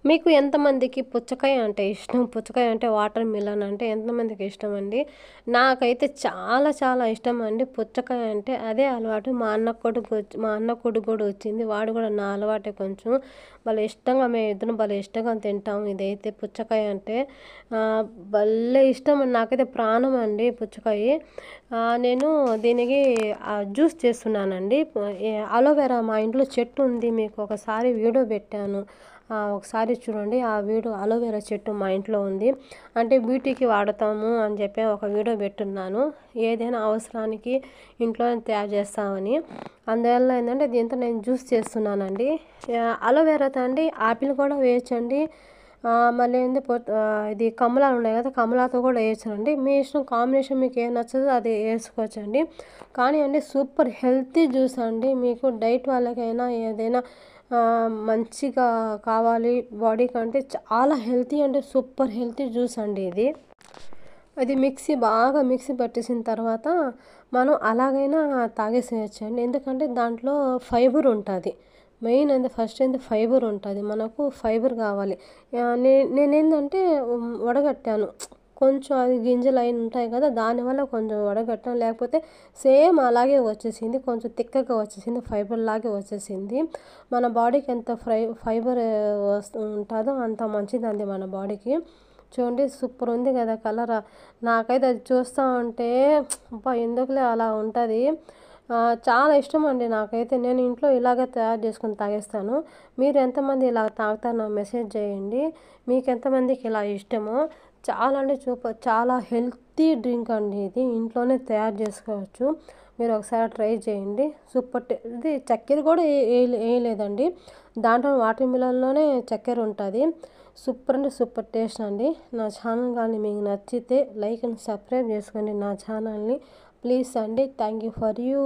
మీకు ఎంతమందికి పుచ్చకాయ అంటే ఇష్టం? పుచ్చకాయ అంటే వాటర్ మిలన్ అంటే ఎంతమందికి ఇష్టమండి? నాకైతే చాలా చాలా ఇష్టమండి పుచ్చకాయ అంటే. అదే అలవాటు మా అన్న కొడుకు గూడా వచ్చింది. వాడు గూడా నా అలవాటే కొంచెం. భలే ఇష్టంగా మేమిద్దరం భలే ఇష్టంగా తింటాం ఇదైతే పుచ్చకాయ అంటే. భలే ఇష్టమండి. నాకైతే ప్రాణం అండి పుచ్చకాయి. నేను దీనికి జ్యూస్ చేస్తున్నానండి. అలోవెరా మా ఇంట్లో చెట్టు ఉంది. మీకు ఒకసారి వీడియో పెట్టాను. ఒకసారి చూడండి ఆ వీడియో. అలోవెరా చెట్టు మా ఇంట్లో ఉంది. అంటే బ్యూటీకి వాడతాము అని చెప్పి ఒక వీడియో పెట్టున్నాను. ఏదైనా అవసరానికి ఇంట్లోనే తయారు చేస్తామని. అందువల్ల ఏంటంటే దీంతో నేను జ్యూస్ చేస్తున్నానండి. అలోవెరాతో అండి ఆపిల్ కూడా వేయొచ్చండి. మళ్ళీ ఏంది ఇది కమలాలు ఉన్నాయి కదా, కమలాతో కూడా వేయొచ్చండి. మీ ఇష్టం, కాంబినేషన్ మీకు ఏం నచ్చదో అది వేసుకోవచ్చండి. కానీ అండి సూపర్ హెల్తీ జ్యూస్ అండి. మీకు డైట్ వాళ్ళకైనా ఏదైనా మంచిగా కావాలి బాడీ కంటే చాలా హెల్తీ అంటే సూపర్ హెల్తీ జ్యూస్ అండి ఇది. అది బాగా మిక్సీ పట్టేసిన తర్వాత మనం అలాగైనా తాగేసేయచ్చండి. ఎందుకంటే దాంట్లో ఫైబర్ ఉంటుంది. మెయిన్ అంటే ఫస్ట్ ఏంది ఫైబర్ ఉంటుంది. మనకు ఫైబర్ కావాలి. నేనేందంటే వడగట్టాను. కొంచెం అది గింజలు అయి ఉంటాయి కదా, దానివల్ల కొంచెం వడగట్టాను. లేకపోతే సేమ్ అలాగే వచ్చేసింది. కొంచెం తిక్కగా వచ్చేసింది. ఫైబర్ లాగే వచ్చేసింది. మన బాడీకి ఎంత ఫైబర్ ఉంటుందో అంత మంచిదండి మన బాడీకి. చూడండి సూపర్ ఉంది కదా కలర్. నాకైతే అది చూస్తూ ఉంటే అబ్బా ఎందుకులే అలా ఉంటుంది. చాలా ఇష్టం అండి నాకైతే. నేను ఇంట్లో ఇలాగే తయారు చేసుకొని తాగేస్తాను. మీరు ఎంతమంది ఇలా తాగుతారో నాకు మెసేజ్ చేయండి. మీకు ఎంతమందికి ఇలా ఇష్టమో. చాలా అంటే చాలా హెల్తీ డ్రింక్ అండి ఇది. ఇంట్లోనే తయారు చేసుకోవచ్చు. మీరు ఒకసారి ట్రై చేయండి. సూపర్ ఇది చక్కెర కూడా వేయలేదండి. దాంట్లో వాటర్ మిలన్లోనే చక్కెర ఉంటుంది. సూపర్ అంటే సూపర్ టేస్ట్ అండి. నా ఛానల్ కానీ మీకు నచ్చితే లైక్ అండ్ సబ్స్క్రైబ్ చేసుకోండి నా ఛానల్ని ప్లీజ్ అండి. Thank you for you.